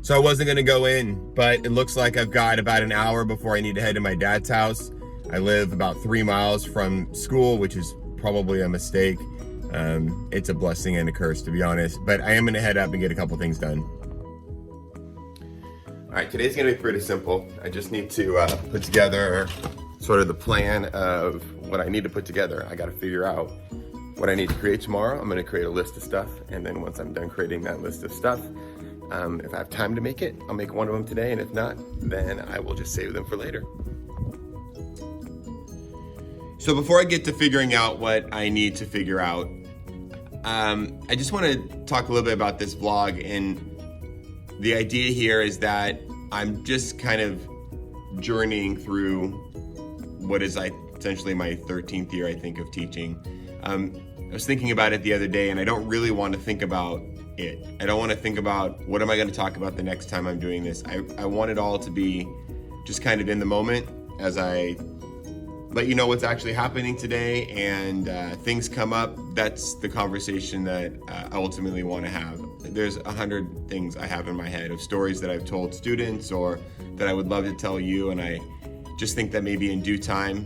So I wasn't gonna go in, but it looks like I've got about an hour before I need to head to my dad's house. I live about 3 miles from school, which is probably a mistake. It's a blessing and a curse, to be honest, but I am gonna head up and get a couple things done. All right, today's gonna be pretty simple. I just need to put together sort of the plan of what I need to put together. I gotta figure out what I need to create tomorrow. I'm gonna create a list of stuff, and then once I'm done creating that list of stuff, if I have time to make it, I'll make one of them today, and if not, then I will just save them for later. So before I get to figuring out what I need to figure out, I just want to talk a little bit about this vlog, and the idea here is that I'm just kind of journeying through what is essentially my 13th year, I think, of teaching. I was thinking about it the other day, and I don't really want to think about it. I don't want to think about what am I going to talk about the next time I'm doing this. I want it all to be just kind of in the moment as I let you know what's actually happening today, and things come up. That's the conversation that I ultimately want to have. There's 100 things I have in my head of stories that I've told students or that I would love to tell you, and I just think that maybe in due time,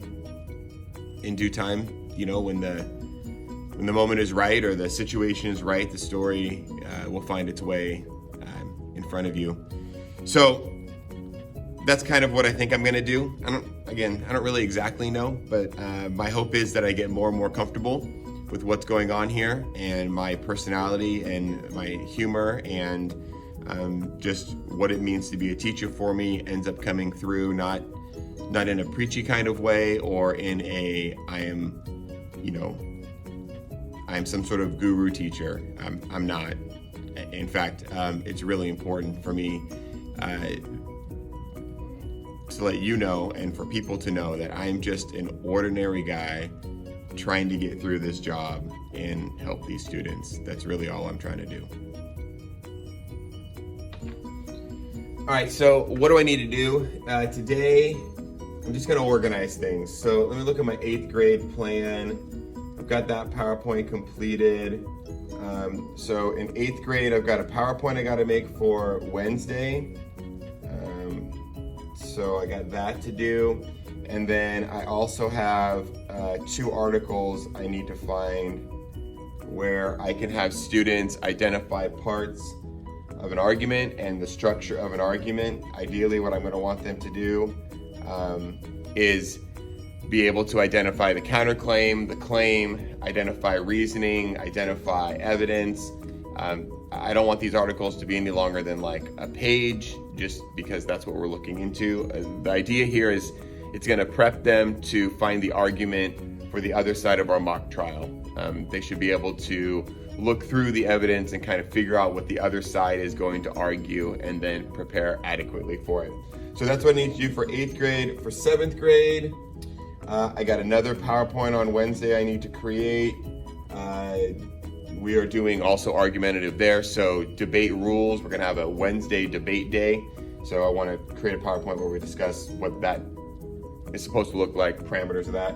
you know, when the moment is right or the situation is right, the story will find its way in front of you. So that's kind of what I think I'm gonna do. I don't really exactly know, but my hope is that I get more and more comfortable with what's going on here, and my personality and my humor and just what it means to be a teacher for me ends up coming through, not in a preachy kind of way or in a I am some sort of guru teacher. I'm not. In fact, it's really important for me to let you know and for people to know that I'm just an ordinary guy trying to get through this job and help these students. That's really all I'm trying to do. All right, so what do I need to do? Today, I'm just gonna organize things. So let me look at my 8th grade plan. I've got that PowerPoint completed. So in 8th grade, I've got a PowerPoint I gotta make for Wednesday. So I got that to do. And then I also have 2 articles I need to find where I can have students identify parts of an argument and the structure of an argument. Ideally, what I'm gonna want them to do is be able to identify the counterclaim, the claim, identify reasoning, identify evidence. I don't want these articles to be any longer than like a page, just because that's what we're looking into. The idea here is it's going to prep them to find the argument for the other side of our mock trial. They should be able to look through the evidence and kind of figure out what the other side is going to argue and then prepare adequately for it. So that's what I need to do for 8th grade. For 7th grade, I got another PowerPoint on Wednesday I need to create. We are doing also argumentative there. So debate rules, we're gonna have a Wednesday debate day. So I wanna create a PowerPoint where we discuss what that is supposed to look like, parameters of that.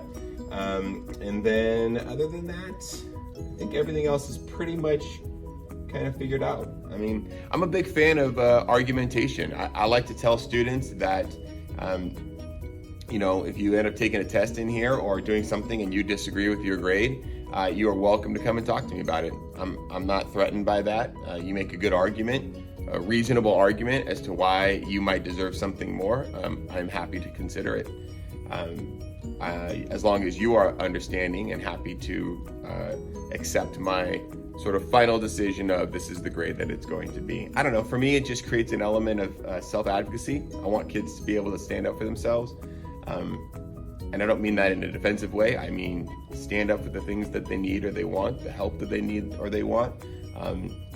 And then other than that, I think everything else is pretty much kind of figured out. I mean, I'm a big fan of argumentation. I like to tell students that, you know, if you end up taking a test in here or doing something and you disagree with your grade, you are welcome to come and talk to me about it. I'm not threatened by that. You make a good argument, a reasonable argument as to why you might deserve something more. I'm happy to consider it. As long as you are understanding and happy to accept my sort of final decision of this is the grade that it's going to be. I don't know, for me it just creates an element of self-advocacy. I want kids to be able to stand up for themselves. And I don't mean that in a defensive way. I mean stand up for the things that they need or they want, the help that they need or they want.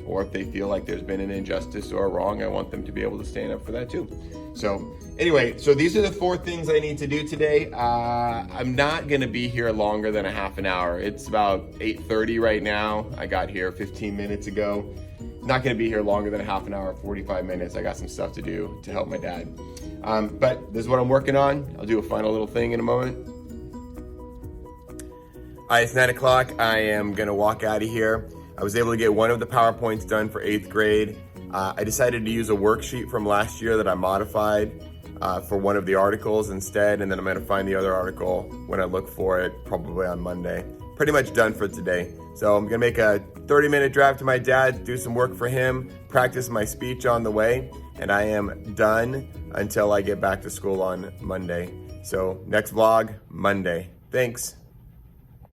Or if they feel like there's been an injustice or a wrong, I want them to be able to stand up for that too. So anyway, so these are the 4 things I need to do today. I'm not gonna be here longer than a half an hour. It's about 8:30 right now. I got here 15 minutes ago. Not gonna be here longer than a half an hour, 45 minutes. I got some stuff to do to help my dad. But this is what I'm working on. I'll do a final little thing in a moment. All right, it's 9 o'clock. I am gonna walk out of here. I was able to get one of the PowerPoints done for 8th grade. I decided to use a worksheet from last year that I modified for one of the articles instead, and then I'm going to find the other article when I look for it, probably on Monday. Pretty much done for today. So I'm going to make a 30-minute drive to my dad, do some work for him, practice my speech on the way, and I am done until I get back to school on Monday. So next vlog, Monday. Thanks.